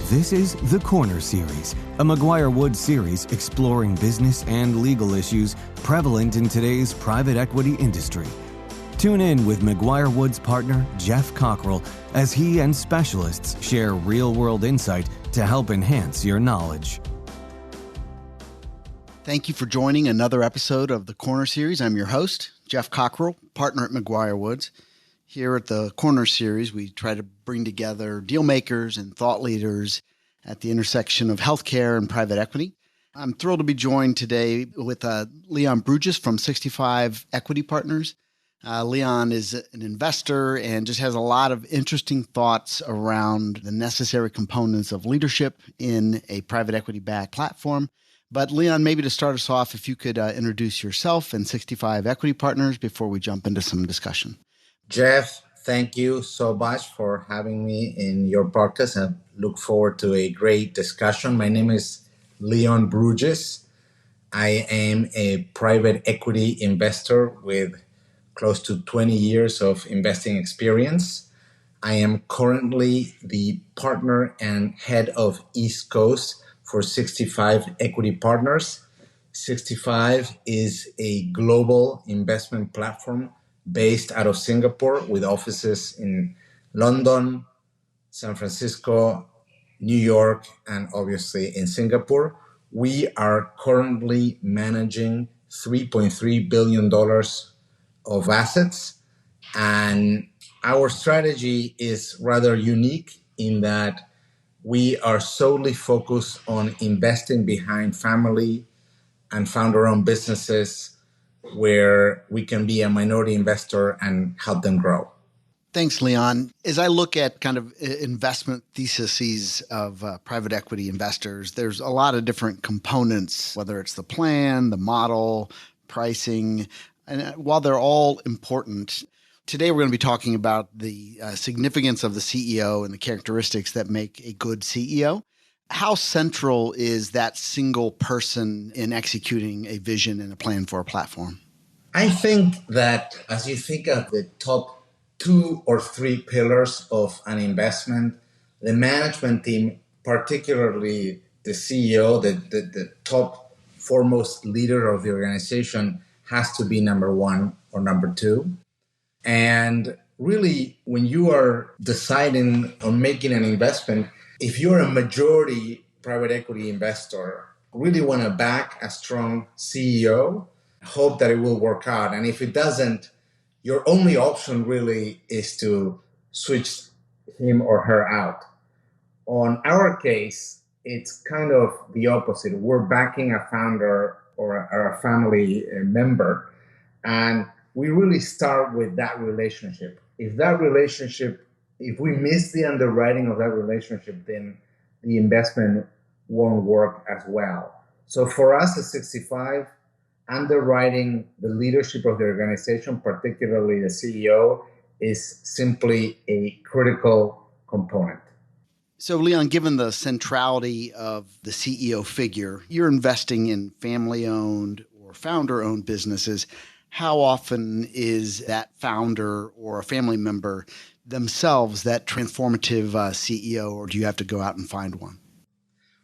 This is The Corner Series, a McGuireWoods series exploring business and legal issues prevalent in today's private equity industry. Tune in with McGuireWoods partner Geoff Cockrell as he and specialists share real-world insight to help enhance your knowledge. Thank you for joining another episode of The Corner Series. I'm your host, Geoff Cockrell, partner at McGuireWoods. Here at The Corner Series, we try to bring together deal makers and thought leaders at the intersection of healthcare and private equity. I'm thrilled to be joined today with Leon Brujis from 65 Equity Partners. Leon is an investor and just has a lot of interesting thoughts around the necessary components of leadership in a private equity-backed platform. But Leon, maybe to start us off, if you could introduce yourself and 65 Equity Partners before we jump into some discussion. Jeff, thank you so much for having me in your podcast. I look forward to a great discussion. My name is Leon Brujis. I am a private equity investor with close to 20 years of investing experience. I am currently the partner and head of East Coast for 65 Equity Partners. 65 is a global investment platform based out of Singapore with offices in London, San Francisco, New York, and obviously in Singapore. We are currently managing $3.3 billion of assets, and our strategy is rather unique in that we are solely focused on investing behind family and founder-owned businesses where we can be a minority investor and help them grow. Thanks, Leon. As I look at kind of investment theses of private equity investors, there's a lot of different components, whether it's the plan, the model, pricing. And while they're all important, today we're going to be talking about the significance of the CEO and the characteristics that make a good CEO. How central is that single person in executing a vision and a plan for a platform? I think that as you think of the top 2 or 3 pillars of an investment, the management team, particularly the CEO, the top foremost leader of the organization, has to be number 1 or number 2. And really, when you are deciding on making an investment, if you're a majority private equity investor, really want to back a strong CEO, hope that it will work out. And if it doesn't, your only option really is to switch him or her out. On our case, it's kind of the opposite. We're backing a founder or a family member, and we really start with that relationship. If we miss the underwriting of that relationship, then the investment won't work as well. So for us at 65, underwriting the leadership of the organization, particularly the CEO, is simply a critical component. So Leon, given the centrality of the CEO figure, you're investing in family-owned or founder-owned businesses. How often is that founder or a family member themselves that transformative CEO, or do you have to go out and find one?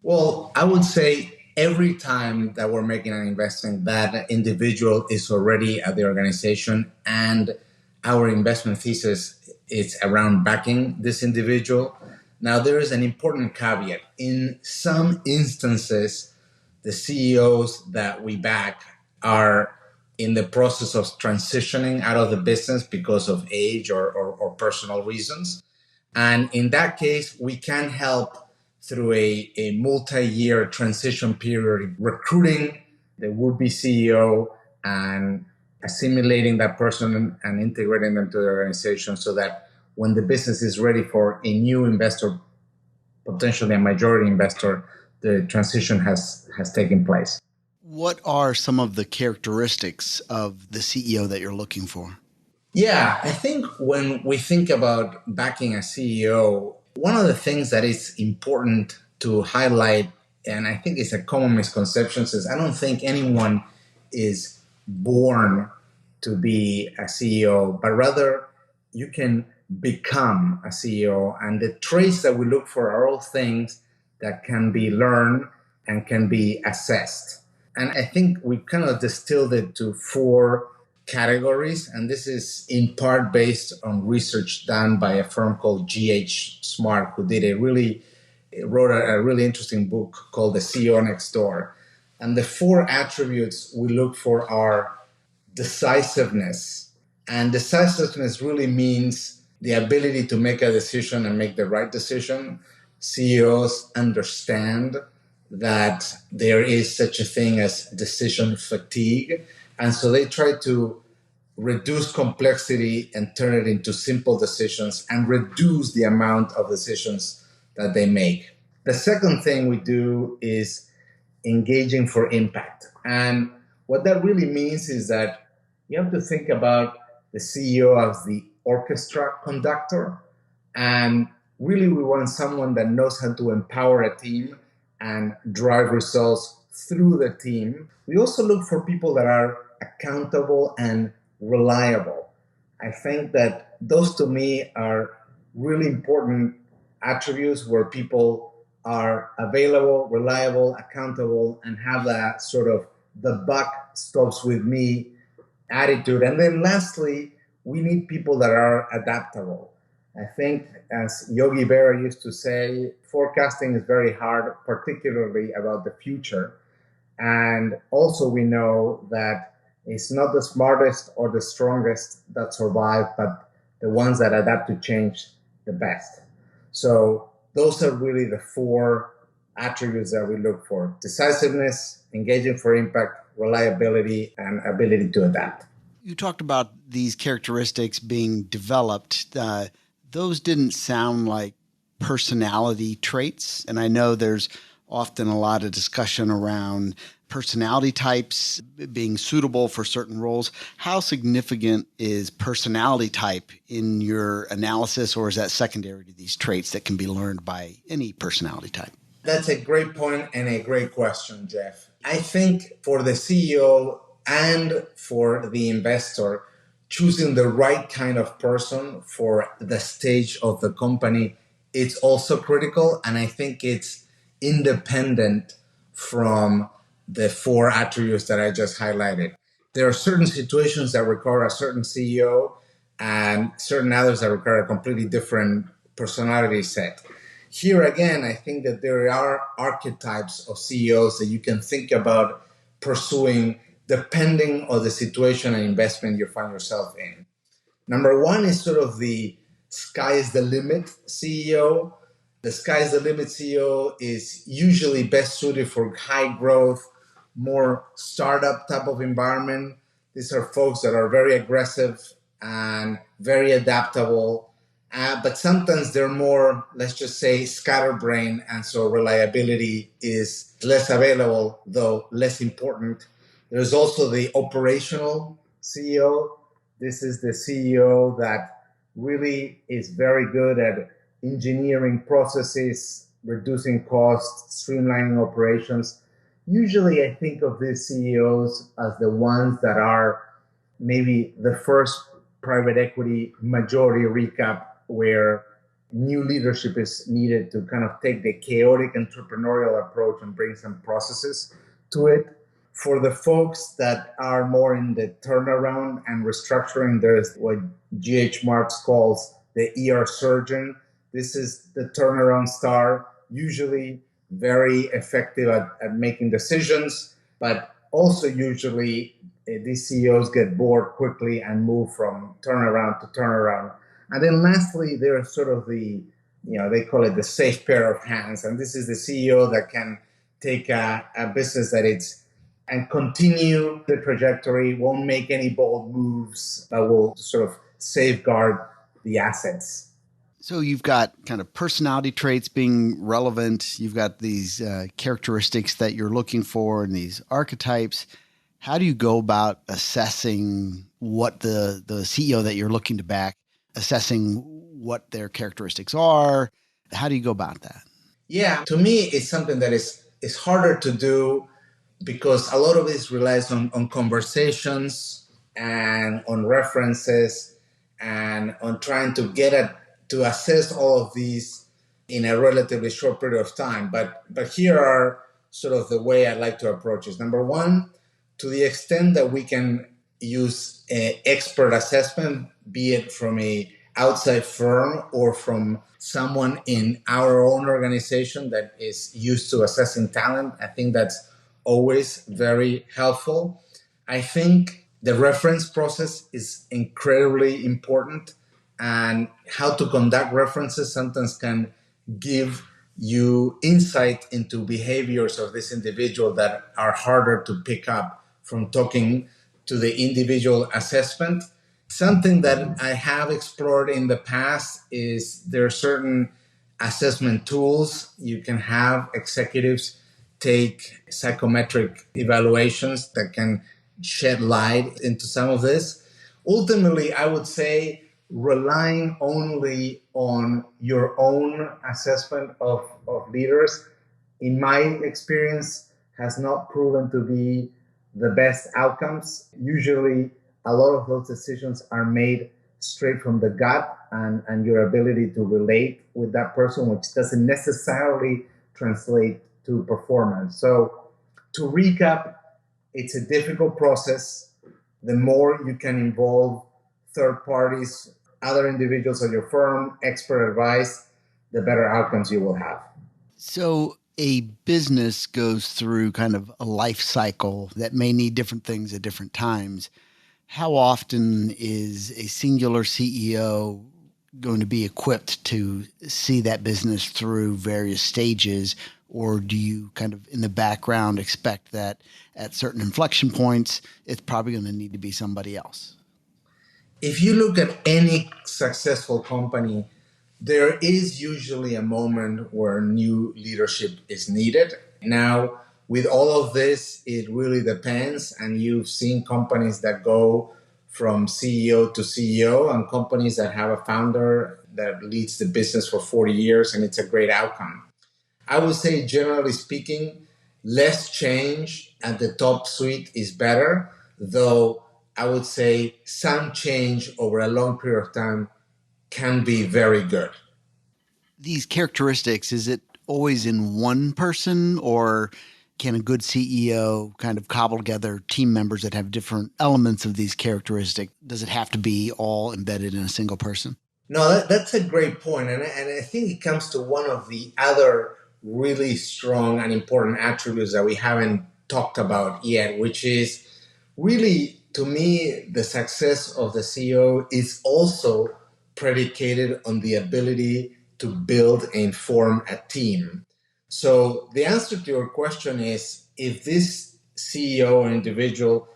Well, I would say every time that we're making an investment, that individual is already at the organization, and our investment thesis is around backing this individual. Now, there is an important caveat. In some instances, the CEOs that we back are in the process of transitioning out of the business because of age or personal reasons. And in that case, we can help through a multi-year transition period, recruiting the would-be CEO and assimilating that person and integrating them to the organization so that when the business is ready for a new investor, potentially a majority investor, the transition has taken place. What are some of the characteristics of the CEO that you're looking for? Yeah, I think when we think about backing a CEO, one of the things that is important to highlight, and I think it's a common misconception, is I don't think anyone is born to be a CEO, but rather you can become a CEO. And the traits that we look for are all things that can be learned and can be assessed. And I think we kind of distilled it to 4 categories. And this is in part based on research done by a firm called GH Smart, who wrote a really interesting book called The CEO Next Door. And the 4 attributes we look for are decisiveness. And decisiveness really means the ability to make a decision and make the right decision. CEOs understand that there is such a thing as decision fatigue. And so they try to reduce complexity and turn it into simple decisions and reduce the amount of decisions that they make. The second thing we do is engaging for impact. And what that really means is that you have to think about the CEO as the orchestra conductor. And really, we want someone that knows how to empower a team and drive results through the team. We also look for people that are accountable and reliable. I think that those to me are really important attributes where people are available, reliable, accountable, and have that sort of the buck stops with me attitude. And then lastly, we need people that are adaptable. I think, as Yogi Berra used to say, forecasting is very hard, particularly about the future. And also we know that it's not the smartest or the strongest that survive, but the ones that adapt to change the best. So those are really the 4 attributes that we look for: decisiveness, engaging for impact, reliability, and ability to adapt. You talked about these characteristics being developed. Those didn't sound like personality traits. And I know there's often a lot of discussion around personality types being suitable for certain roles. How significant is personality type in your analysis, or is that secondary to these traits that can be learned by any personality type? That's a great point and a great question, Jeff. I think for the CEO and for the investor, choosing the right kind of person for the stage of the company, it's also critical. And I think it's independent from the 4 attributes that I just highlighted. There are certain situations that require a certain CEO and certain others that require a completely different personality set. Here again, I think that there are archetypes of CEOs that you can think about pursuing depending on the situation and investment you find yourself in. Number 1 is sort of the sky's the limit CEO. The sky's the limit CEO is usually best suited for high growth, more startup type of environment. These are folks that are very aggressive and very adaptable, but sometimes they're more, let's just say, scatterbrained, and so reliability is less available, though less important. There's also the operational CEO. This is the CEO that really is very good at engineering processes, reducing costs, streamlining operations. Usually I think of these CEOs as the ones that are maybe the first private equity majority recap where new leadership is needed to kind of take the chaotic entrepreneurial approach and bring some processes to it. For the folks that are more in the turnaround and restructuring, there's what GH Marks calls the ER surgeon. This is the turnaround star, usually very effective at making decisions, but also usually these CEOs get bored quickly and move from turnaround to turnaround. And then lastly, there's sort of they call it the safe pair of hands. And this is the CEO that can take a business that it's and continue the trajectory, won't make any bold moves, but will sort of safeguard the assets. So you've got kind of personality traits being relevant. You've got these characteristics that you're looking for and these archetypes. How do you go about assessing what the CEO that you're looking to back, assessing what their characteristics are? How do you go about that? Yeah, to me, it's something that is harder to do because a lot of this relies on conversations and on references and on trying to to assess all of these in a relatively short period of time. But here are sort of the way I like to approach it. Number one, to the extent that we can use expert assessment, be it from a outside firm or from someone in our own organization that is used to assessing talent, I think that's always very helpful. I think the reference process is incredibly important, and how to conduct references sometimes can give you insight into behaviors of this individual that are harder to pick up from talking to the individual assessment. Something that I have explored in the past is there are certain assessment tools. You can have executives take psychometric evaluations that can shed light into some of this. Ultimately, I would say relying only on your own assessment of leaders, in my experience, has not proven to be the best outcomes. Usually, a lot of those decisions are made straight from the gut and your ability to relate with that person, which doesn't necessarily translate to performance. So, to recap, it's a difficult process. The more you can involve third parties, other individuals of your firm, expert advice, the better outcomes you will have. So a business goes through kind of a life cycle that may need different things at different times. How often is a singular CEO going to be equipped to see that business through various stages? Or do you kind of in the background expect that at certain inflection points, it's probably going to need to be somebody else? If you look at any successful company, there is usually a moment where new leadership is needed. Now, with all of this, it really depends. And you've seen companies that go from CEO to CEO and companies that have a founder that leads the business for 40 years, and it's a great outcome. I would say, generally speaking, less change at the top suite is better, though I would say some change over a long period of time can be very good. These characteristics, is it always in one person, or can a good CEO kind of cobble together team members that have different elements of these characteristics? Does it have to be all embedded in a single person? No, that's a great point. And I think it comes to one of the other really strong and important attributes that we haven't talked about yet, which is really, to me, the success of the CEO is also predicated on the ability to build and form a team. So the answer to your question is, if this CEO or individual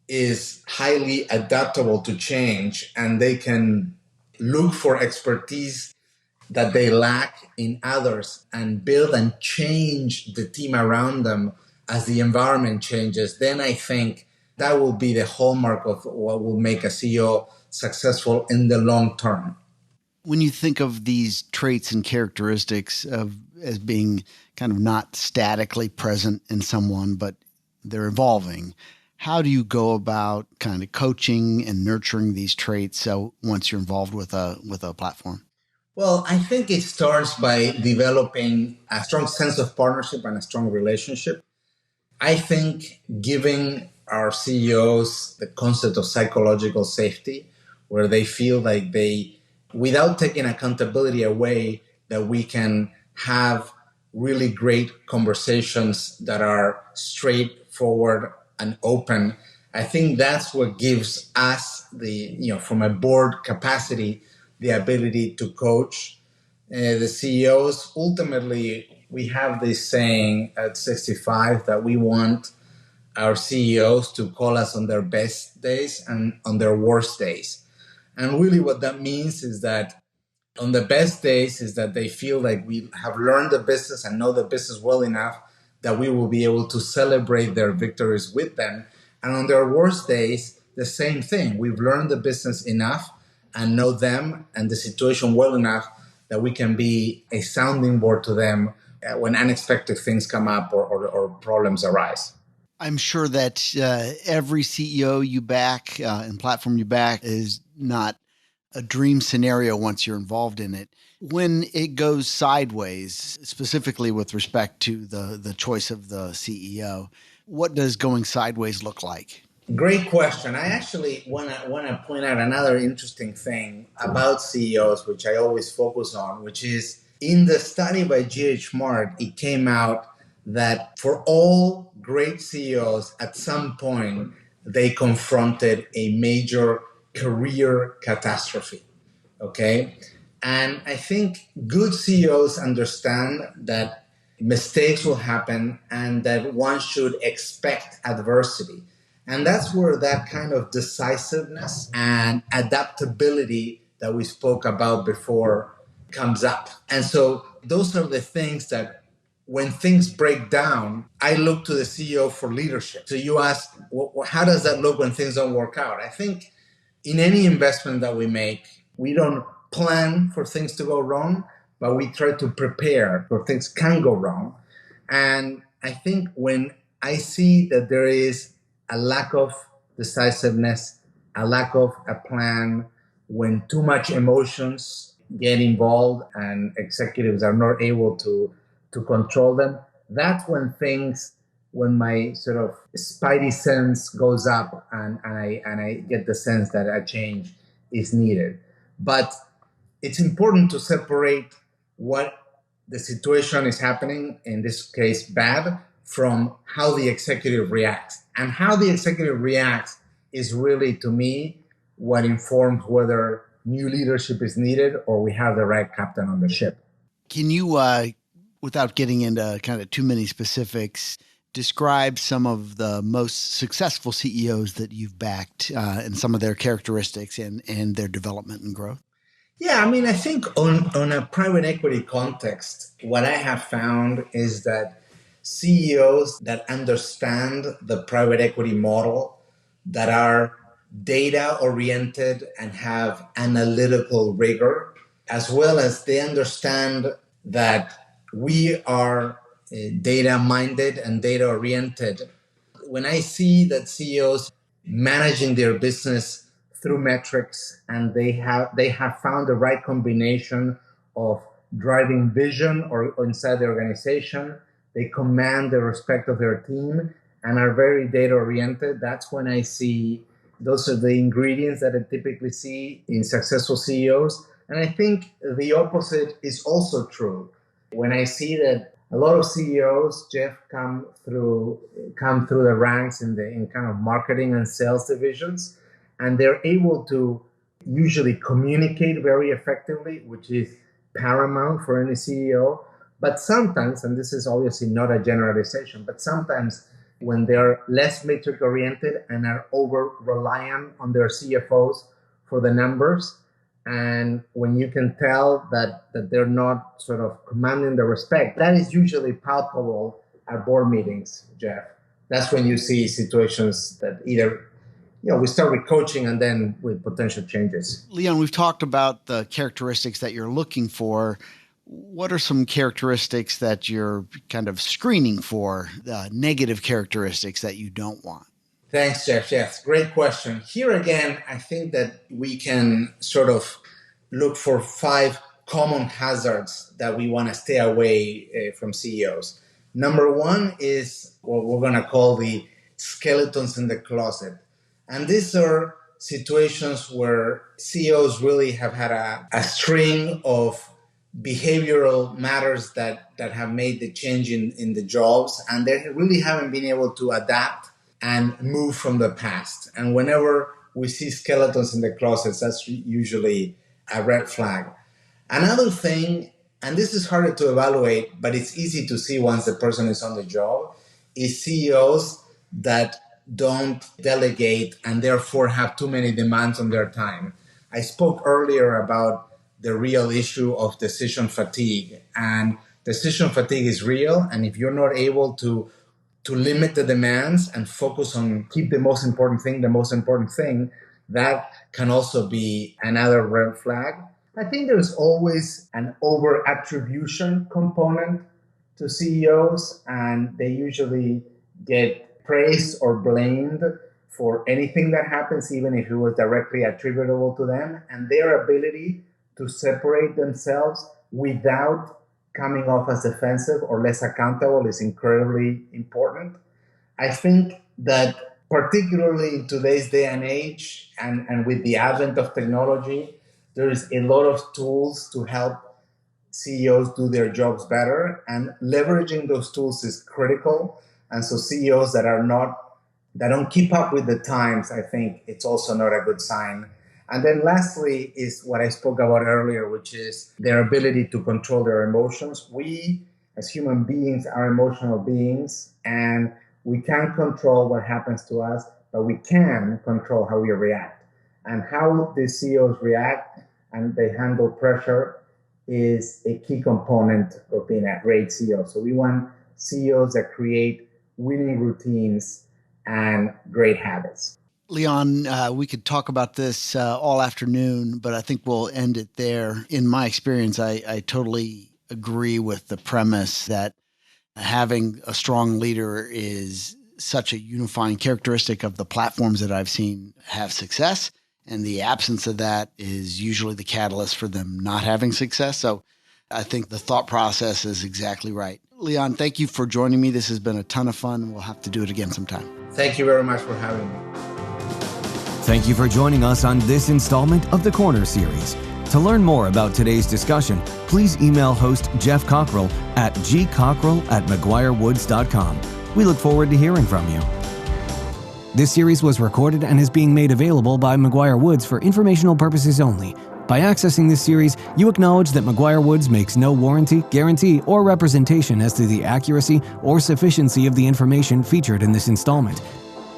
is highly adaptable to change and they can look for expertise that they lack in others and build and change the team around them as the environment changes, then I think that will be the hallmark of what will make a CEO successful in the long term. When you think of these traits and characteristics as being kind of not statically present in someone, but they're evolving, how do you go about kind of coaching and nurturing these traits once you're involved with a platform? Well, I think it starts by developing a strong sense of partnership and a strong relationship. I think giving our CEOs the concept of psychological safety, where they feel like without taking accountability away, that we can have really great conversations that are straightforward and open. I think that's what gives us from a board capacity, the ability to coach the CEOs. Ultimately, we have this saying at 65 that we want our CEOs to call us on their best days and on their worst days. And really what that means is that on the best days is that they feel like we have learned the business and know the business well enough that we will be able to celebrate their victories with them. And on their worst days, the same thing. We've learned the business enough and know them and the situation well enough that we can be a sounding board to them when unexpected things come up or problems arise. I'm sure that every CEO you back and platform you back is not a dream scenario once you're involved in it. When it goes sideways, specifically with respect to the choice of the CEO, what does going sideways look like? Great question. I actually want to point out another interesting thing about CEOs, which I always focus on, which is in the study by GH Mart, it came out that for all great CEOs, at some point, they confronted a major career catastrophe. Okay. And I think good CEOs understand that mistakes will happen and that one should expect adversity. And that's where that kind of decisiveness and adaptability that we spoke about before comes up. And so those are the things that when things break down, I look to the CEO for leadership. So you ask, how does that look when things don't work out? I think in any investment that we make, we don't plan for things to go wrong, but we try to prepare for things can go wrong. And I think when I see that there is a lack of decisiveness, a lack of a plan, when too much emotions get involved and executives are not able to control them, that's when my sort of spidey sense goes up and I get the sense that a change is needed. But it's important to separate what the situation is happening, in this case bad, from how the executive reacts. And how the executive reacts is really, to me, what informs whether new leadership is needed or we have the right captain on the ship. Can you, without getting into kind of too many specifics, describe some of the most successful CEOs that you've backed and some of their characteristics and their development and growth? Yeah, I mean, I think on a private equity context, what I have found is that CEOs that understand the private equity model, that are data oriented and have analytical rigor, as well as they understand that we are data minded and data oriented. When I see that CEOs managing their business through metrics and they have found the right combination of driving vision or inside the organization, they command the respect of their team and are very data oriented. That's when I see those are the ingredients that I typically see in successful CEOs. And I think the opposite is also true. When I see that a lot of CEOs, Geoff, come through the ranks in kind of marketing and sales divisions, and they're able to usually communicate very effectively, which is paramount for any CEO. But sometimes, and this is obviously not a generalization, but sometimes when they're less metric oriented and are over reliant on their CFOs for the numbers, and when you can tell that they're not sort of commanding the respect, that is usually palpable at board meetings, Geoff. That's when you see situations that either we start with coaching and then with potential changes. Leon, we've talked about the characteristics that you're looking for. What are some characteristics that you're kind of screening for, the negative characteristics that you don't want? Thanks, Geoff. Yes, great question. Here again, I think that we can sort of look for 5 common hazards that we want to stay away from CEOs. Number 1 is what we're going to call the skeletons in the closet. And these are situations where CEOs really have had a string of behavioral matters that have made the change in the jobs, and they really haven't been able to adapt and move from the past. And whenever we see skeletons in the closets, that's usually a red flag. Another thing, and this is harder to evaluate, but it's easy to see once the person is on the job, is CEOs that don't delegate and therefore have too many demands on their time. I spoke earlier about the real issue of decision fatigue, and decision fatigue is real. And if you're not able to limit the demands and focus on keep the most important thing, that can also be another red flag. I think there's always an over attribution component to CEOs, and they usually get praised or blamed for anything that happens, even if it was directly attributable to them. And their ability to separate themselves without coming off as defensive or less accountable is incredibly important. I think that particularly in today's day and age, and with the advent of technology, there is a lot of tools to help CEOs do their jobs better, and leveraging those tools is critical. And so CEOs that don't keep up with the times, I think it's also not a good sign. And then lastly is what I spoke about earlier, which is their ability to control their emotions. We, as human beings, are emotional beings, and we can't control what happens to us, but we can control how we react. And how the CEOs react and they handle pressure is a key component of being a great CEO. So we want CEOs that create winning routines and great habits. Leon, we could talk about this all afternoon, but I think we'll end it there. In my experience, I totally agree with the premise that having a strong leader is such a unifying characteristic of the platforms that I've seen have success. And the absence of that is usually the catalyst for them not having success. So I think the thought process is exactly right. Leon, thank you for joining me. This has been a ton of fun. We'll have to do it again sometime. Thank you very much for having me. Thank you for joining us on this installment of the Corner Series. To learn more about today's discussion, please email host Geoff Cockrell at gcockrell@McGuireWoods.com. We look forward to hearing from you. This series was recorded and is being made available by McGuireWoods for informational purposes only. By accessing this series, you acknowledge that McGuireWoods makes no warranty, guarantee, or representation as to the accuracy or sufficiency of the information featured in this installment.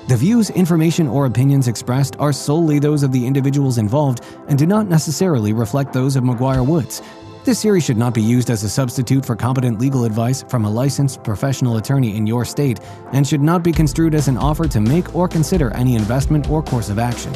The views, information, or opinions expressed are solely those of the individuals involved and do not necessarily reflect those of McGuireWoods. This series should not be used as a substitute for competent legal advice from a licensed professional attorney in your state and should not be construed as an offer to make or consider any investment or course of action.